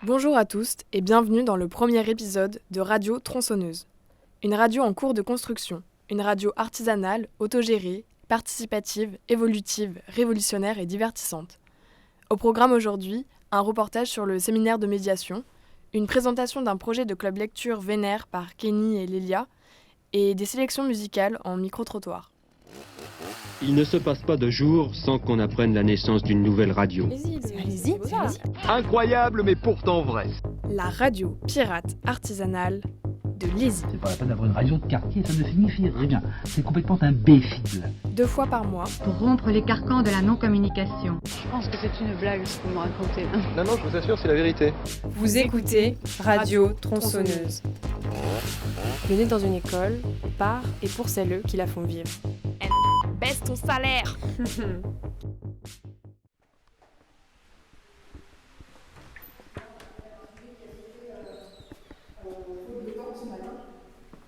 Bonjour à tous et bienvenue dans le premier épisode de Radio Tronçonneuse. Une radio en cours de construction, une radio artisanale, autogérée, participative, évolutive, révolutionnaire et divertissante. Au programme aujourd'hui, un reportage sur le séminaire de médiation, une présentation d'un projet de club lecture Vénère par Kenny et Lélia et des sélections musicales en micro-trottoir. Il ne se passe pas de jour sans qu'on apprenne la naissance d'une nouvelle radio. Allez-y. Incroyable mais pourtant vrai. La radio pirate artisanale de Lézy. C'est pas la peine d'avoir une radio de quartier, ça ne signifie rien. C'est complètement imbécile. 2 fois par mois, pour rompre les carcans de la non-communication. Je pense que c'est une blague ce que vous me racontez. Non, je vous assure, c'est la vérité. vous écoutez Radio Tronçonneuse. Venez dans une école, par et pour celles qui la font vivre. Baisse ton salaire.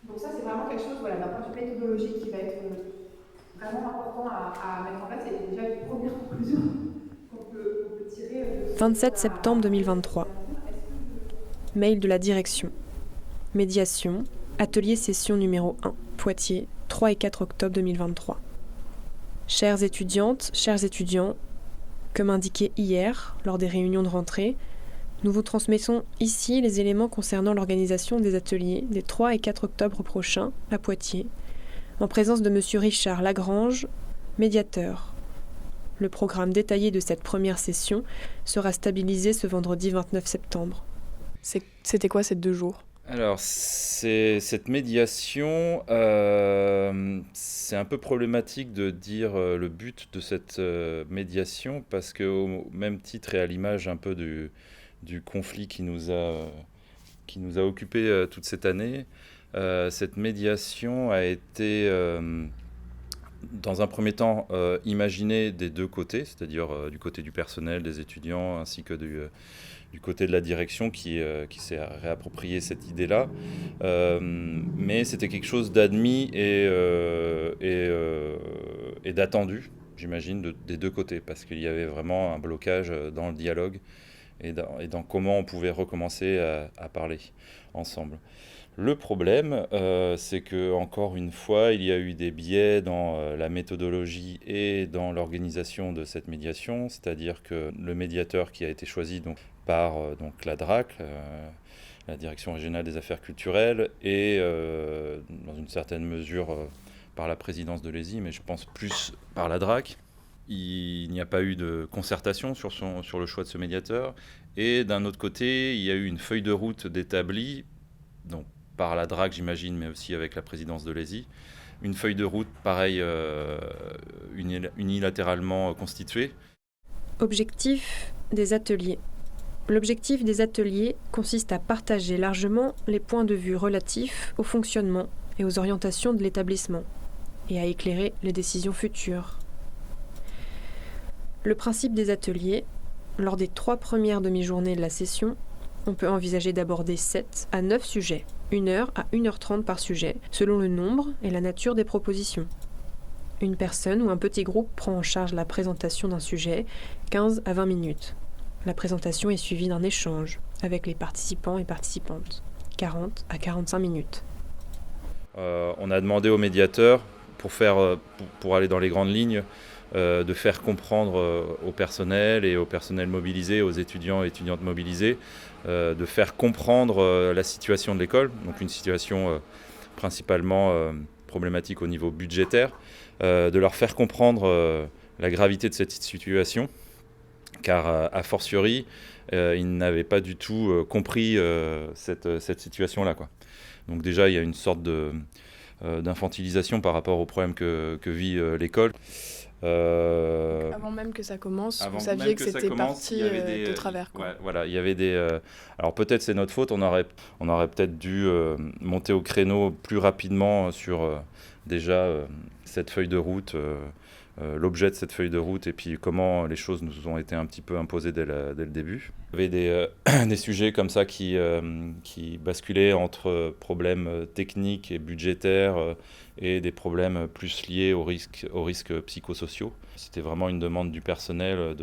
Donc ça, c'est vraiment quelque chose, d'un point de vue méthodologique qui va être vraiment important à mettre en place. Et déjà, une première conclusion qu'on peut tirer. 27 septembre 2023. Mail de la direction. Médiation. Atelier session numéro 1. Poitiers, 3 et 4 octobre 2023. Chères étudiantes, chers étudiants, comme indiqué hier, lors des réunions de rentrée, nous vous transmettons ici les éléments concernant l'organisation des ateliers des 3 et 4 octobre prochains à Poitiers, en présence de M. Richard Lagrange, médiateur. Le programme détaillé de cette première session sera stabilisé ce vendredi 29 septembre. C'était quoi ces 2 jours ? Alors, cette médiation, c'est un peu problématique de dire le but de cette médiation, parce qu'au même titre et à l'image un peu du conflit qui nous a occupé toute cette année, cette médiation a été, dans un premier temps, imaginée des 2 côtés, c'est-à-dire du côté du personnel, des étudiants, ainsi que du côté de la direction qui s'est réapproprié cette idée-là. Mais c'était quelque chose d'admis et d'attendu, j'imagine, des 2 côtés, parce qu'il y avait vraiment un blocage dans le dialogue et dans comment on pouvait recommencer à parler ensemble. Le problème, c'est que encore une fois, il y a eu des biais dans la méthodologie et dans l'organisation de cette médiation, c'est-à-dire que le médiateur qui a été choisi par la DRAC, la Direction régionale des affaires culturelles, et dans une certaine mesure par la présidence de Lézy, mais je pense plus par la DRAC. Il n'y a pas eu de concertation sur le choix de ce médiateur. Et d'un autre côté, il y a eu une feuille de route d'établie, donc par la DRAC j'imagine, mais aussi avec la présidence de Lézy. Une feuille de route, pareil, unilatéralement constituée. Objectif des ateliers. L'objectif des ateliers consiste à partager largement les points de vue relatifs au fonctionnement et aux orientations de l'établissement, et à éclairer les décisions futures. Le principe des ateliers, lors des 3 premières demi-journées de la session, on peut envisager d'aborder 7 à 9 sujets, 1 heure à 1h30 par sujet, selon le nombre et la nature des propositions. Une personne ou un petit groupe prend en charge la présentation d'un sujet, 15 à 20 minutes. La présentation est suivie d'un échange avec les participants et participantes, 40 à 45 minutes. On a demandé au médiateur, pour aller dans les grandes lignes, de faire comprendre au personnel et au personnel mobilisé, aux étudiants et étudiantes mobilisés, de faire comprendre la situation de l'école, donc une situation principalement problématique au niveau budgétaire, de leur faire comprendre la gravité de cette situation, car a fortiori, ils n'avaient pas du tout compris cette situation-là, quoi. Donc déjà, il y a une sorte d'infantilisation par rapport aux problèmes que vit l'école. Avant même que ça commence, vous saviez que c'était parti de travers, quoi. Ouais, voilà, il y avait des... alors peut-être c'est notre faute, on aurait peut-être dû monter au créneau plus rapidement sur déjà cette feuille de route l'objet de cette feuille de route et puis comment les choses nous ont été un petit peu imposées dès le début. Il y avait des sujets comme ça qui basculaient entre problèmes techniques et budgétaires et des problèmes plus liés aux risques psychosociaux. C'était vraiment une demande du personnel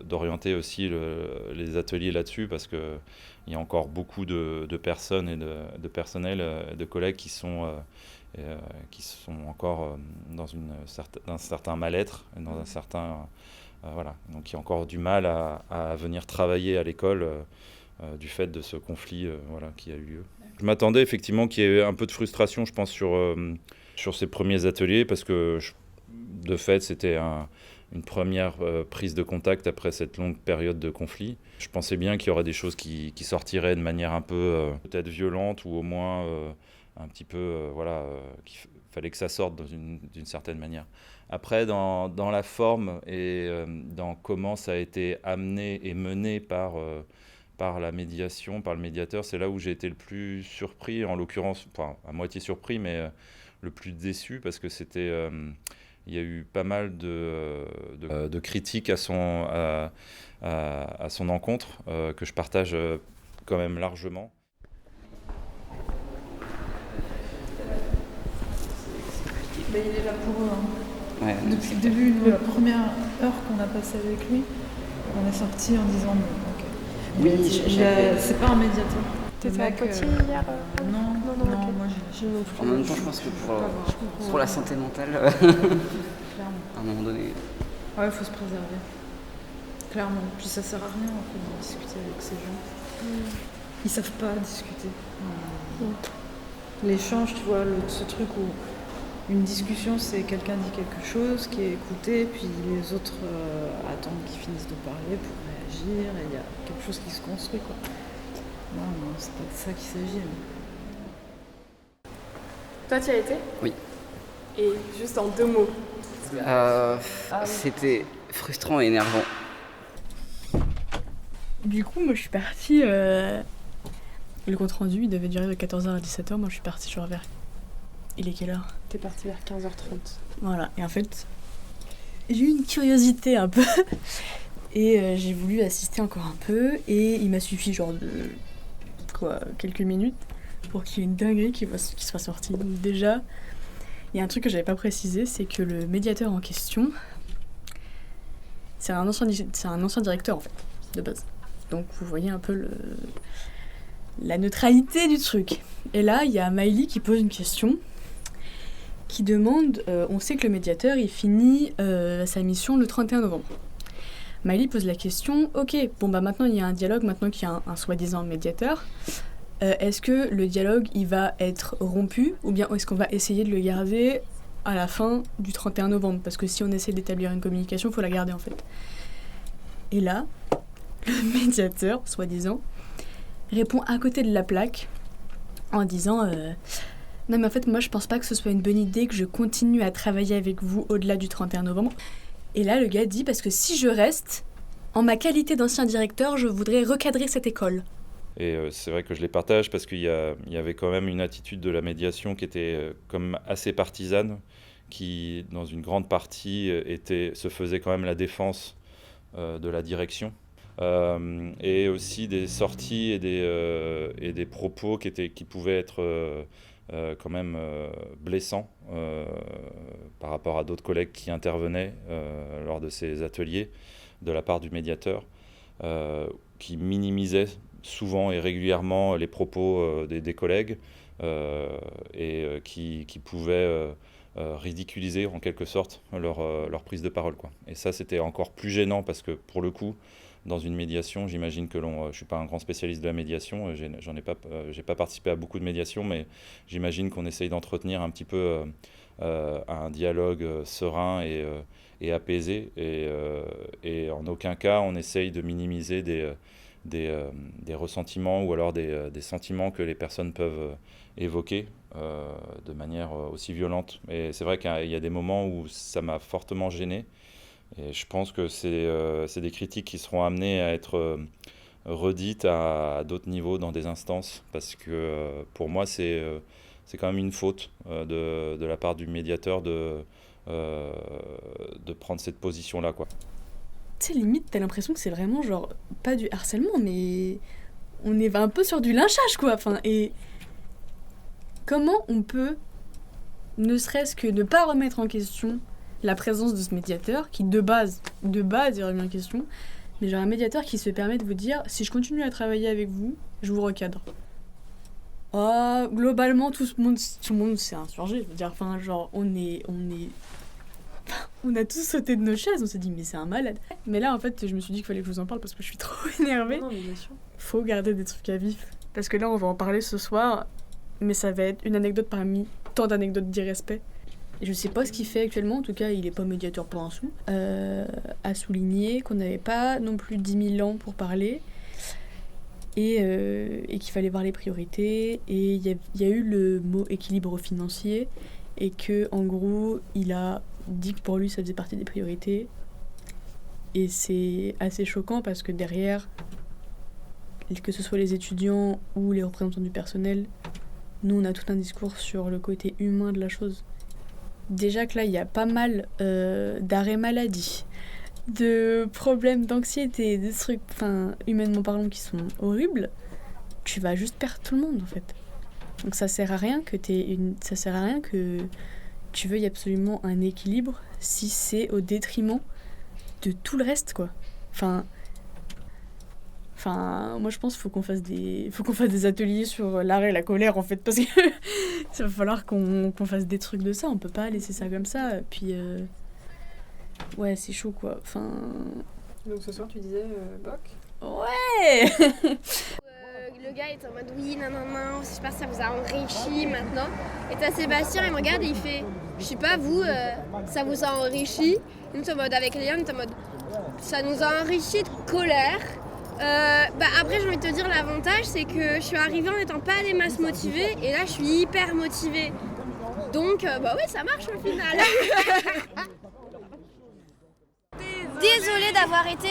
d'orienter aussi les ateliers là-dessus parce qu'il y a encore beaucoup de personnes et de personnel, de collègues qui sont encore dans un certain mal-être, dans un certain... voilà. Donc il y a encore du mal à venir travailler à l'école du fait de ce conflit qui a eu lieu. Je m'attendais effectivement qu'il y ait un peu de frustration, je pense, sur ces premiers ateliers, parce que de fait, c'était une première prise de contact après cette longue période de conflit. Je pensais bien qu'il y aurait des choses qui sortiraient de manière un peu peut-être violente ou au moins un petit peu, qu'il fallait que ça sorte d'une certaine manière. Après, dans la forme et dans comment ça a été amené et mené par la médiation, par le médiateur, c'est là où j'ai été le plus surpris, en l'occurrence, enfin à moitié surpris, mais le plus déçu, parce que il y a eu pas mal de critiques à son encontre, que je partage quand même largement. Il est là pour eux. Ouais, depuis le début, nous, la première heure qu'on a passée avec lui, on est sorti en disant ok. Oui, c'est pas un médiateur. T'étais à Poitiers hier Non, okay. Moi j'ai non plus. En même temps, je pense que pour la santé mentale, à un moment donné. Ouais, il faut se préserver. Clairement. Puis ça sert à rien en fait, de discuter avec ces gens. Ils savent pas discuter. L'échange, tu vois, ce truc où une discussion, c'est quelqu'un dit quelque chose qui est écouté, puis les autres attendent qu'ils finissent de parler pour réagir, et il y a quelque chose qui se construit, quoi. Non, c'est pas de ça qu'il s'agit. Toi, tu y as été ? Oui. Et juste en 2 mots. C'était frustrant et énervant. Du coup, moi je suis partie. Le compte rendu, il devait durer de 14h à 17h. Moi je suis partie genre vers. Il est quelle heure ? T'es partie vers 15h30. Voilà, et en fait, j'ai eu une curiosité un peu. Et j'ai voulu assister encore un peu. Et il m'a suffi genre de. Quelques minutes pour qu'il y ait une dinguerie qui soit sortie. Donc déjà, il y a un truc que j'avais pas précisé, c'est que le médiateur en question, c'est un ancien directeur en fait, de base. Donc vous voyez un peu la neutralité du truc. Et là, il y a Maëlie qui pose une question, qui demande, on sait que le médiateur, il finit sa mission le 31 novembre. Maëlie pose la question, ok, bon bah maintenant il y a un dialogue, maintenant qu'il y a un soi-disant médiateur, est-ce que le dialogue il va être rompu ou bien est-ce qu'on va essayer de le garder à la fin du 31 novembre ? Parce que si on essaie d'établir une communication, il faut la garder en fait. Et là, le médiateur, soi-disant, répond à côté de la plaque en disant non mais en fait moi je pense pas que ce soit une bonne idée que je continue à travailler avec vous au-delà du 31 novembre. Et là, le gars dit, parce que si je reste, en ma qualité d'ancien directeur, je voudrais recadrer cette école. Et c'est vrai que je les partage parce qu'il y avait quand même une attitude de la médiation qui était comme assez partisane, qui, dans une grande partie, se faisait quand même la défense de la direction. Et aussi des sorties et des propos qui pouvaient être quand même blessant par rapport à d'autres collègues qui intervenaient lors de ces ateliers de la part du médiateur, qui minimisait souvent et régulièrement les propos des collègues et qui pouvaient ridiculiser en quelque sorte leur prise de parole, quoi. Et ça, c'était encore plus gênant parce que pour le coup, dans une médiation, j'imagine que je suis pas un grand spécialiste de la médiation, j'ai pas participé à beaucoup de médiations, mais j'imagine qu'on essaye d'entretenir un petit peu un dialogue serein et apaisé, et en aucun cas on essaye de minimiser des ressentiments ou alors des sentiments que les personnes peuvent évoquer de manière aussi violente. Et c'est vrai qu'il y a des moments où ça m'a fortement gêné. Et je pense que c'est des critiques qui seront amenées à être redites à d'autres niveaux dans des instances, parce que pour moi c'est quand même une faute de la part du médiateur de de prendre cette position-là, quoi. Tu sais, limite, t'as l'impression que c'est vraiment genre, pas du harcèlement, mais on est un peu sur du lynchage, quoi. Enfin, et comment on peut, ne serait-ce que ne pas remettre en question la présence de ce médiateur, qui de base, il remet en question, mais genre un médiateur qui se permet de vous dire, si je continue à travailler avec vous, je vous recadre. Oh, globalement, tout le monde s'est insurgé. Je veux dire, enfin, genre, on a tous sauté de nos chaises, on s'est dit, mais c'est un malade. Mais là, en fait, je me suis dit qu'il fallait que je vous en parle parce que je suis trop énervée. Non, mais bien sûr. Faut garder des trucs à vif. Parce que là, on va en parler ce soir, mais ça va être une anecdote parmi tant d'anecdotes d'irrespect. Et je sais pas ce qu'il fait actuellement, en tout cas, il est pas médiateur pour un sou. À souligner qu'on n'avait pas non plus 10 000 ans pour parler. Et qu'il fallait voir les priorités, et il y a eu le mot équilibre financier, et que en gros il a dit que pour lui ça faisait partie des priorités, et c'est assez choquant parce que derrière, que ce soit les étudiants ou les représentants du personnel, nous on a tout un discours sur le côté humain de la chose. Déjà que là il y a pas mal d'arrêts maladie, de problèmes d'anxiété, des trucs, enfin, humainement parlant, qui sont horribles, tu vas juste perdre tout le monde, en fait. Donc ça sert à rien que tu veuilles absolument un équilibre si c'est au détriment de tout le reste, quoi. Enfin, moi je pense qu'il faut qu'on fasse des ateliers sur l'arrêt et la colère, en fait, parce que ça va falloir qu'on fasse des trucs de ça, on peut pas laisser ça comme ça, puis ouais, c'est chaud, quoi. Enfin... Donc ce soir, tu disais Boc ? Ouais. Le gars est en mode oui, non, j'espère que ça vous a enrichi maintenant. Et t'as Sébastien, il me regarde et il fait, je sais pas, vous, ça vous a enrichi. Nous, t'es en mode, avec Léon, t'es en mode, ça nous a enrichi de colère. Après, j'ai envie de te dire, l'avantage, c'est que je suis arrivée en étant pas des masses motivées, et là, je suis hyper motivée. Donc, ouais, ça marche au final. Désolée d'avoir été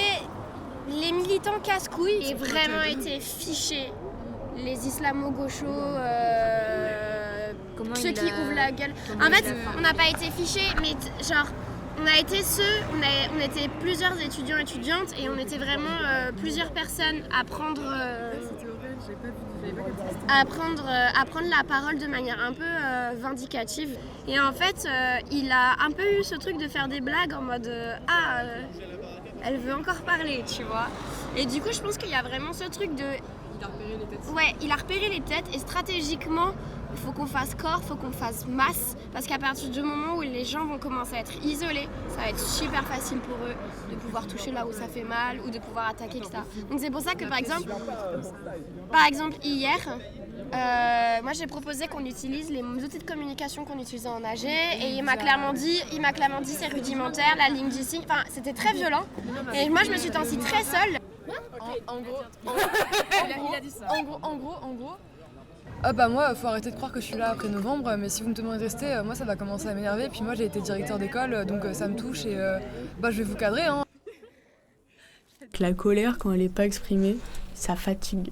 les militants casse-couilles et vraiment été fichés. Les islamo-gauchos, ceux qui ouvrent la gueule. En fait, on n'a pas été fichés, mais genre, on était plusieurs étudiants et étudiantes et on était vraiment plusieurs personnes à prendre la parole de manière un peu vindicative. Et en fait, il a un peu eu ce truc de faire des blagues en mode elle veut encore parler, tu vois. Et du coup, je pense qu'il y a vraiment ce truc de... Il a repéré les têtes. Ouais, il a repéré les têtes et stratégiquement, il faut qu'on fasse corps, il faut qu'on fasse masse, parce qu'à partir du moment où les gens vont commencer à être isolés, ça va être super facile pour eux de pouvoir toucher là où ça fait mal ou de pouvoir attaquer, etc. Donc c'est pour ça que par exemple hier, moi j'ai proposé qu'on utilise les outils de communication qu'on utilisait en AG et il m'a clairement dit c'est rudimentaire, la ligne du signe, enfin c'était très violent et moi je me suis sentie très seule. En gros, il a dit ça. En gros. Moi, faut arrêter de croire que je suis là après novembre, mais si vous me demandez de rester, moi ça va commencer à m'énerver. Puis moi j'ai été directeur d'école, donc ça me touche et je vais vous cadrer. Hein. La colère, quand elle est pas exprimée, ça fatigue.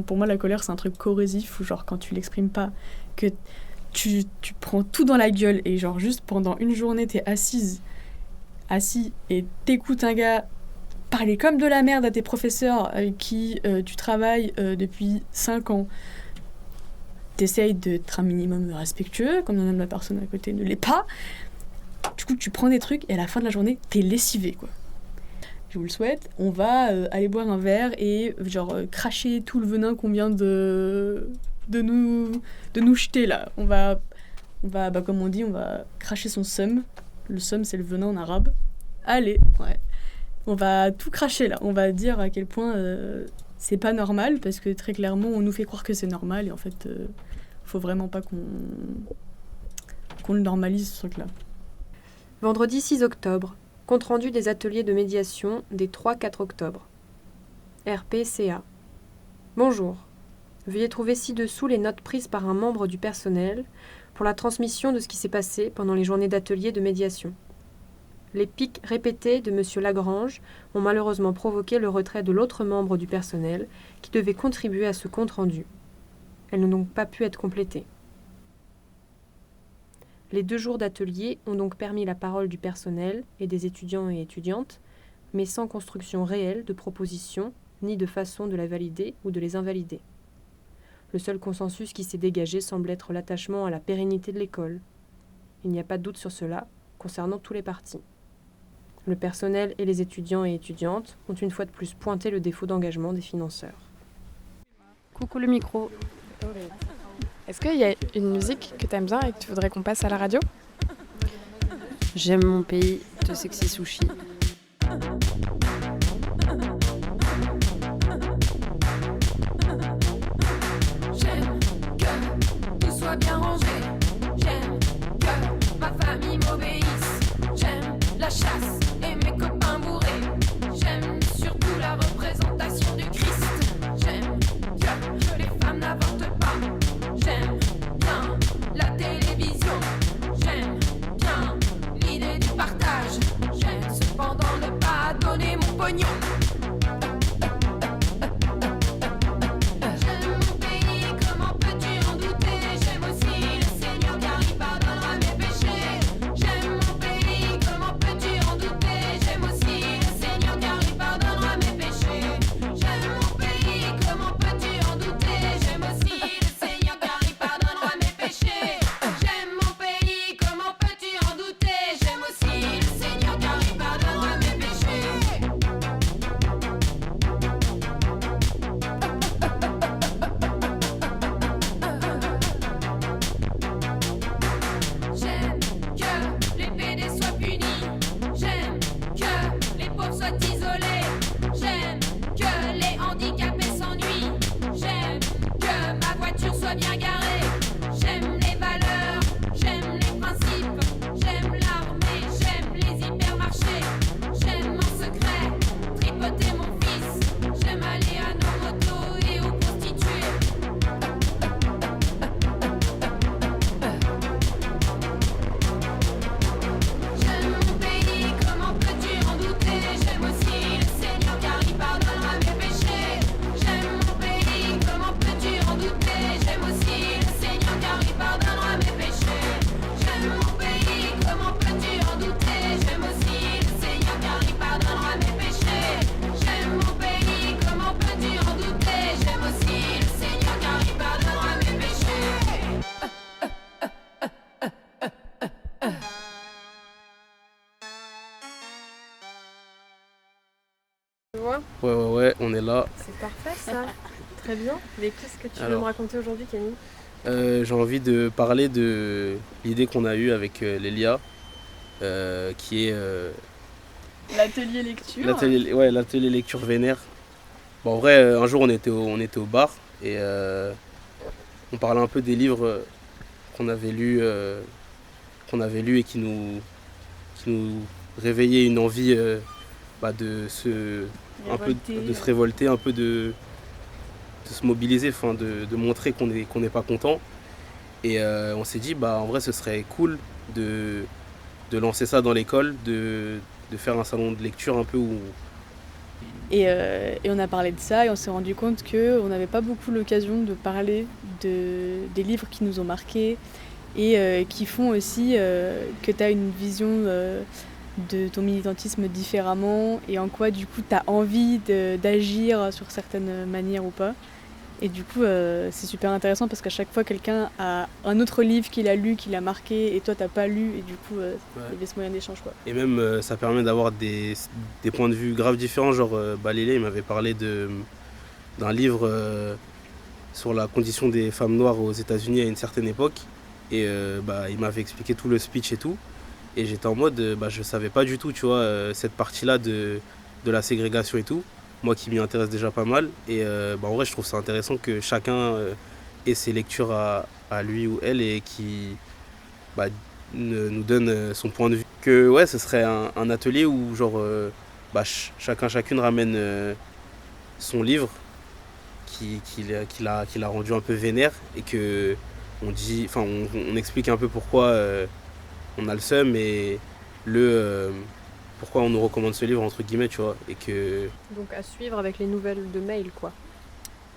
Pour moi, la colère, c'est un truc corrosif où genre quand tu l'exprimes pas, que tu prends tout dans la gueule et genre juste pendant une journée, t'es assis et t'écoutes un gars parler comme de la merde à tes professeurs avec qui tu travailles depuis 5 ans. T'essayes d'être un minimum respectueux, quand même la personne à côté ne l'est pas. Du coup, tu prends des trucs et à la fin de la journée, t'es lessivé, quoi. Je vous le souhaite. On va aller boire un verre et cracher tout le venin qu'on vient de nous jeter, là. On va comme on dit, on va cracher son seum. Le seum, c'est le venin en arabe. Allez, ouais. On va tout cracher, là. On va dire à quel point c'est pas normal, parce que très clairement, on nous fait croire que c'est normal, et en fait, faut vraiment pas qu'on le normalise, ce truc-là. Vendredi 6 octobre. Compte-rendu des ateliers de médiation des 3-4 octobre. RPCA. Bonjour. Veuillez trouver ci-dessous les notes prises par un membre du personnel pour la transmission de ce qui s'est passé pendant les journées d'ateliers de médiation. Les pics répétés de M. Lagrange ont malheureusement provoqué le retrait de l'autre membre du personnel qui devait contribuer à ce compte-rendu. Elles n'ont donc pas pu être complétées. Les 2 jours d'atelier ont donc permis la parole du personnel et des étudiants et étudiantes, mais sans construction réelle de propositions, ni de façon de la valider ou de les invalider. Le seul consensus qui s'est dégagé semble être l'attachement à la pérennité de l'école. Il n'y a pas de doute sur cela, concernant tous les partis. Le personnel et les étudiants et étudiantes ont une fois de plus pointé le défaut d'engagement des financeurs. Coucou le micro. Est-ce qu'il y a une musique que tu aimes bien et que tu voudrais qu'on passe à la radio? J'aime mon pays de Sexy Sushi. J'aime que tout soit bien rangé. J'aime que ma famille m'obéisse. J'aime la chasse et mes copains bourrés. J'aime surtout la représentation du Christ. J'aime que les femmes n'avortent pas. J'aime bien la télévision. J'aime bien l'idée du partage. J'aime cependant ne pas donner mon pognon. Ouais, on est là. C'est parfait ça. Très bien. Mais qu'est-ce que tu veux Alors, me raconter aujourd'hui, Camille? j'ai envie de parler de l'idée qu'on a eue avec Lélia, qui est L'atelier lecture. l'atelier lecture vénère. Bon, en vrai, un jour on était au bar et on parlait un peu des livres qu'on avait lus et qui nous réveillaient une envie de se révolter, un peu de se mobiliser, de montrer qu'on n'est pas content. Et on s'est dit en vrai ce serait cool de lancer ça dans l'école, de faire un salon de lecture un peu où... Et on a parlé de ça et on s'est rendu compte qu'on n'avait pas beaucoup l'occasion de parler des livres qui nous ont marqués et qui font aussi que tu as une vision de ton militantisme différemment et en quoi du coup tu as envie d'agir sur certaines manières ou pas. Et du coup c'est super intéressant parce qu'à chaque fois quelqu'un a un autre livre qu'il a lu, qu'il a marqué et toi t'as pas lu et du coup il y avait ce moyen d'échange quoi. Et même ça permet d'avoir des points de vue grave différents, genre Lélia il m'avait parlé d'un livre sur la condition des femmes noires aux États-Unis à une certaine époque et il m'avait expliqué tout le speech et tout et j'étais en mode je savais pas du tout tu vois cette partie-là de la ségrégation et tout. Moi qui m'y intéresse déjà pas mal et en vrai je trouve ça intéressant que chacun ait ses lectures à lui ou elle et qui nous donne son point de vue. Que ouais ce serait un atelier où genre chacune ramène son livre qu'il a rendu un peu vénère et que on explique un peu pourquoi on a le seum et pourquoi on nous recommande ce livre entre guillemets tu vois et que... Donc à suivre avec les nouvelles de mail quoi.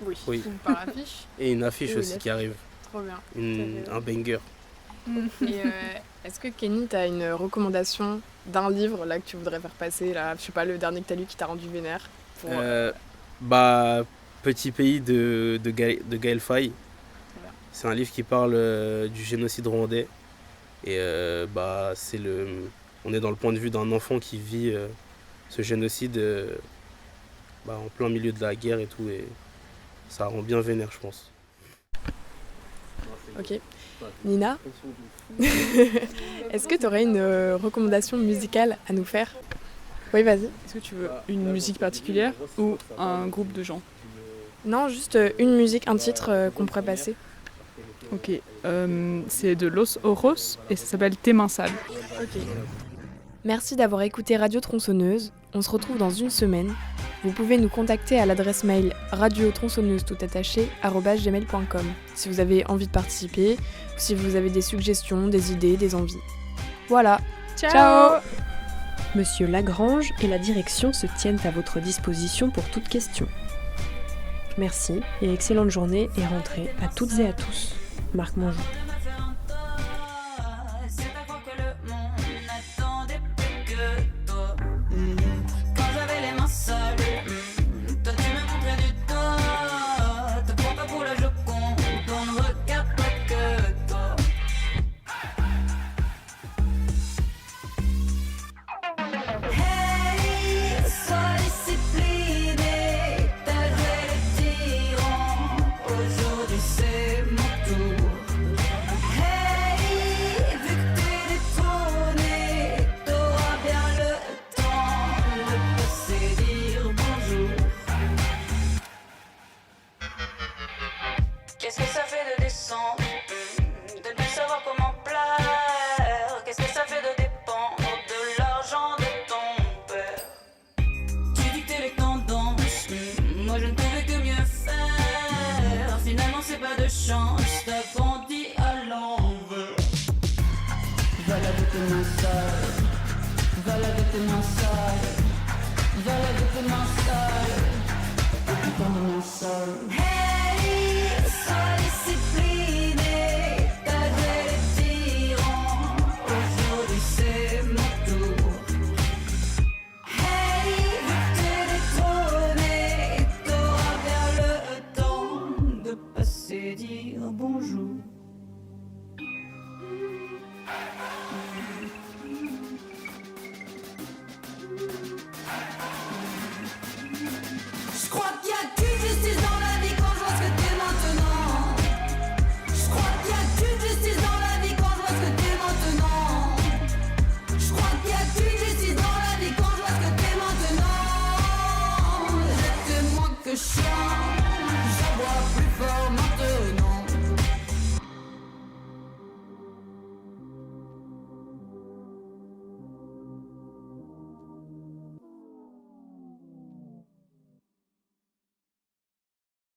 Oui. Par affiche. Et une affiche aussi qui arrive. Trop bien. Un banger. Et est-ce que Kenny, t'as une recommandation d'un livre là que tu voudrais faire passer là, je sais pas, le dernier que t'as lu qui t'a rendu vénère pour, Petit pays de Gaël Faye. Voilà. C'est un livre qui parle du génocide rwandais. Et on est dans le point de vue d'un enfant qui vit ce génocide en plein milieu de la guerre et tout. Et ça rend bien vénère, je pense. Ok. Nina, est-ce que tu aurais une recommandation musicale à nous faire? Oui, vas-y. Est-ce que tu veux une musique particulière ou un groupe de gens? Non, juste une musique, un titre qu'on pourrait passer. Ok, c'est de Los Oros et ça s'appelle Tes mains sales. Ok. Merci d'avoir écouté Radio Tronçonneuse. On se retrouve dans une semaine. Vous pouvez nous contacter à l'adresse mail radiotronçonneuse@gmail.com si vous avez envie de participer ou si vous avez des suggestions, des idées, des envies. Voilà. Ciao. Monsieur Lagrange et la direction se tiennent à votre disposition pour toute question. Merci et excellente journée et rentrée à toutes et à tous. Marc Mongeau. Qu'est-ce que ça fait de descendre, de ne plus savoir comment plaire? Qu'est-ce que ça fait de dépendre de l'argent de ton père? Tu dictais les tendances, moi je ne pouvais que mieux faire. Finalement c'est pas de chance, t'as grandi à l'envers. Va laver tes mains sales, va laver tes mains sales, va laver tes mains sales, et puis ton main sale.